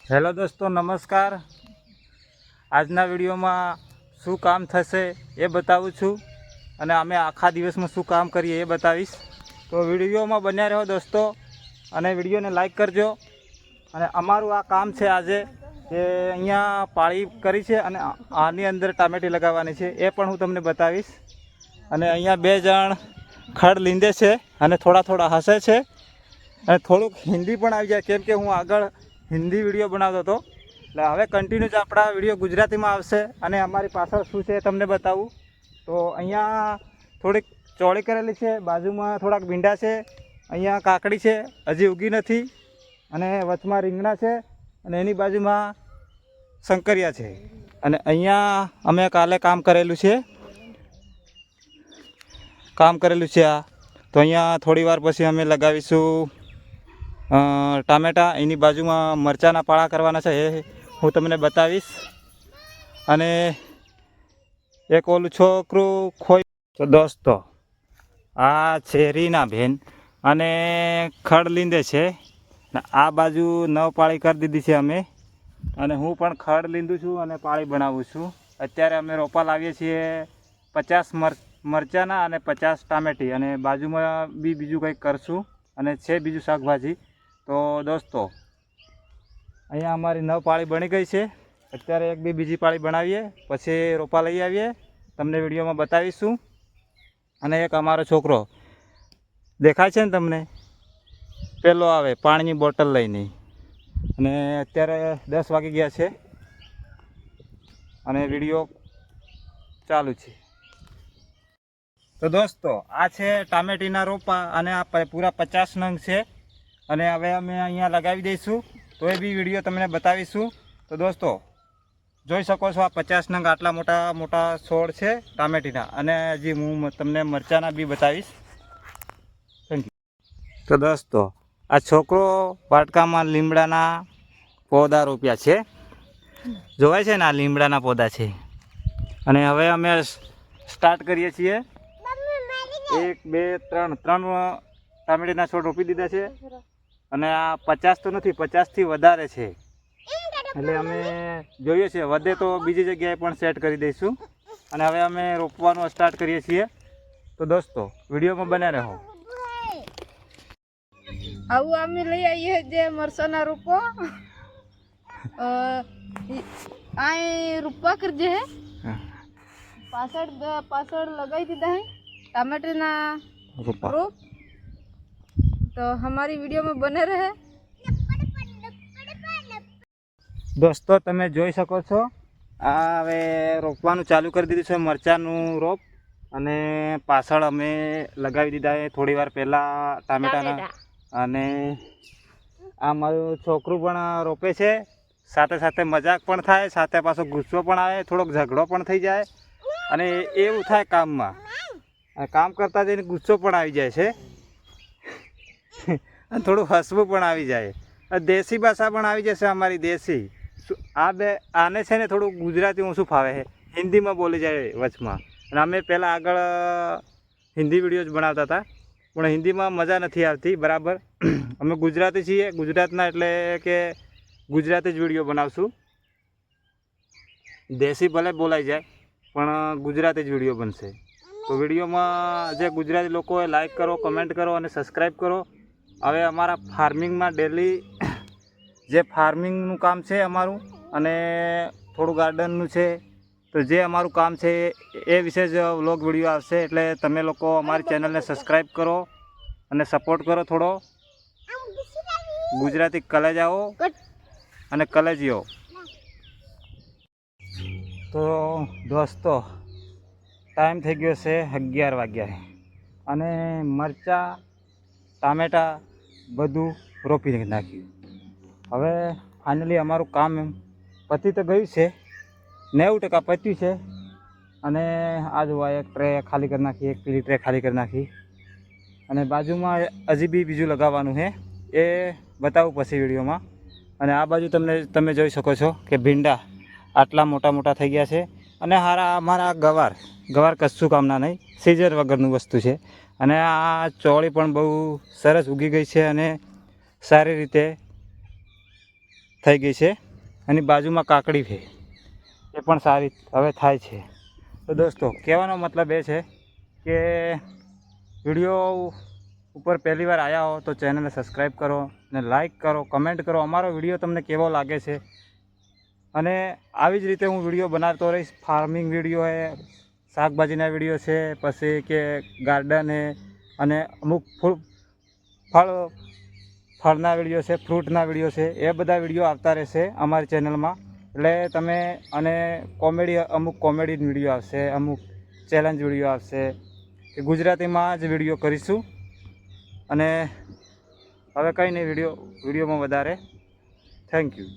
Hello દોસ્તો, નમસ્કાર. આજના વિડીયોમાં શું કામ થશે એ બતાવું છું અને અમે આખા દિવસમાં શું કામ કરીએ એ બતાવીશ. તો વિડીયોમાં બન્યા રહો દોસ્તો અને વિડીયોને લાઈક કરજો. અને અમારું આ કામ છે આજે કે અહીંયા પાળી કરી છે અને આની અંદર ટામેટી લગાવવાની છે એ પણ હું તમને બતાવીશ. અને અહીંયા બે જણ ખડ લીંદે છે અને થોડા હસે છે અને થોડુંક હિન્દી પણ આવી જાય, કેમ કે હું આગળ હિન્દી વિડીયો બનાવતો હતો. એટલે હવે કન્ટિન્યુ જ આપણા વિડીયો ગુજરાતીમાં આવશે અને અમારી પાછળ શું છે તમને બતાવું. તો અહીંયા થોડીક ચોળી કરેલી છે, બાજુમાં થોડાક ભીંડા છે, અહીંયા કાકડી છે હજી ઉગી નથી, અને વચમાં રીંગણા છે, અને એની બાજુમાં શંકરિયા છે. અને અહીંયા અમે કાલે કામ કરેલું છે આ. તો અહીંયા થોડી વાર પછી અમે લગાવીશું ટામેટા. એની બાજુમાં મરચાંના પાળા કરવાના છે એ હું તમને બતાવીશ. અને એક ઓલું છોકરું ખોઈ. તો દોસ્તો, આ છે રીનાબેન અને ખડ લીંદે છે. આ બાજુ નવ પાળી કરી દીધી છે અમે, અને હું પણ ખડ લીંદું છું અને પાળી બનાવું છું. અત્યારે અમે રોપા લાવીએ છીએ 50 મરચાંના અને 50 ટામેટી, અને બાજુમાં બીજું કંઈક કરશું અને છે બીજું શાકભાજી. તો દોસ્તો, અહીંયા અમારી 9 પાળી બની ગઈ છે. અત્યારે બીજી પાળી બનાવીએ, પછી રોપા લઈ આવીએ, તમને વિડીયોમાં બતાવીશું. અને એક અમારો છોકરો દેખાય છે ને તમને, પેલો આવે પાણીની બોટલ લઈને. અને અત્યારે 10 વાગી ગયા છે અને વિડીયો ચાલુ છે. તો દોસ્તો, આ છે ટામેટીના રોપા અને આ પૂરા 50 નંગ છે. અને હવે અમે અહીંયા લગાવી દઈશું, તો એ બી વિડીયો તમને બતાવીશું. તો દોસ્તો, જોઈ શકો છો આ 50 નંગ આટલા મોટા છોડ છે ટામેટીના. અને હજી હું તમને મરચાંના બી બતાવીશ. Thank you. તો દોસ્તો, આ છોકરો વાટકામાં લીમડાના પૌધા રોપ્યા છે, જોવાય છે ને, આ લીમડાના પૌધા છે. અને હવે અમે સ્ટાર્ટ કરીએ છીએ. 1 2 3 ટામેટીના છોડ રોપી દીધા છે. અને આ 50 તો નથી, 50થી વધારે છે. એટલે અમે જોઈએ છીએ, વધે તો બીજી જગ્યાએ પણ સેટ કરી દઈશું. અને હવે અમે રોપવાનું સ્ટાર્ટ કરીએ છીએ. તો દોસ્તો, વિડીયોમાં બન્યા રહો. આવું અમે લઈ આવીએ જે મરચાંના રોપો આ રૂપા કરજે હે, પાછળ લગાવી દીધા હે टमाटर रोप. तो हमारी वीडियो में बने रहे. દોસ્તો, તમે જોઈ શકો છો, આ હવે રોપવાનું ચાલુ કરી દીધું છે મરચાંનું રોપ. અને પાછળ અમે લગાવી દીધા છે થોડી વાર પહેલાં ટામેટાના. અને આ મારું છોકરું પણ રોપે છે, સાથે મજાક પણ થાય, સાથે પાછો ગુસ્સો પણ આવે, થોડોક ઝઘડો પણ થઈ જાય. અને એવું થાય કામમાં, કામ કરતા જઈને ગુસ્સો પણ આવી જાય છે અને થોડું હસવું પણ આવી જાય. દેશી ભાષા પણ આવી જશે અમારી દેશી. આને છે ને થોડું ગુજરાતી ઓછું ફાવે છે, હિન્દીમાં બોલી જાય વચમાં. અને અમે પહેલાં આગળ હિન્દી વિડીયો જ બનાવતા હતા, પણ હિન્દીમાં મજા નથી આવતી બરાબર. અમે ગુજરાતી છીએ, ગુજરાતના, એટલે કે ગુજરાતી જ વિડીયો બનાવશું. દેશી ભલે બોલાઈ જાય પણ ગુજરાતી જ વિડીયો બનશે. તો વિડીયોમાં જે ગુજરાતી લોકો હોય લાઈક કરો, કમેન્ટ કરો અને સબસ્ક્રાઈબ કરો. હવે અમારા ફાર્મિંગમાં ડેલી જે ફાર્મિંગનું કામ છે અમારું, અને થોડું ગાર્ડનનું છે, તો જે અમારું કામ છે એ વિશે જ વ્લોગ વિડીયો આવશે. એટલે તમે લોકો અમારી ચેનલને સબસ્ક્રાઈબ કરો અને સપોર્ટ કરો થોડો. ગુજરાતી કલેજાઓ અને કલેજીઓ. તો દોસ્તો, ટાઈમ થઈ ગયો છે 11 વાગ્યા, અને મરચાં ટામેટાં બધું રોપી નાખ્યું. હવે ફાઇનલી અમારું કામ પતી તો ગયું છે, 90% પત્યું છે. અને આ જોવા એક ટ્રે ખાલી કરી નાખી, એક પીલી ટ્રે ખાલી કરી નાખી. અને બાજુમાં હજી બીજું લગાવવાનું છે, એ બતાવું પછી વિડીયોમાં. અને આ બાજુ તમે જોઈ શકો છો કે ભીંડા આટલા મોટા થઈ ગયા છે. અને અમારા ગવાર કશું કામના નહીં, સીઝર વગરનું વસ્તુ છે. અને આ ચોળી પણ બહુ સરસ ઉગી ગઈ છે અને સારી રીતે થઈ ગઈ છે. અને બાજુમાં કાકડી છે, એ પણ સારી હવે થાય છે. તો દોસ્તો, કહેવાનો મતલબ એ છે કે વિડીયો ઉપર પહેલી વાર આવ્યા હો તો ચેનલને સબસ્ક્રાઈબ કરો ને લાઈક કરો, કમેન્ટ કરો અમારો વિડીયો તમને કેવો લાગે છે. અને આવી જ રીતે હું વિડીયો બનાવતો રહીશ. ફાર્મિંગ વિડીયો છે, શાકભાજીના વિડીયો છે, પછી કે ગાર્ડન છે, અને અમુક ફળના વિડીયો છે, ફ્રૂટના વિડીયો છે, એ બધા વિડીયો આવતા રહેશે અમારી ચેનલમાં. એટલે તમે અને અમુક કોમેડી વિડીયો આવશે, અમુક ચેલેન્જ વિડીયો આવશે, કે ગુજરાતીમાં જ વિડીયો કરીશું. અને હવે કંઈ નહીં, વિડીયોમાં વધારે થેન્ક યુ.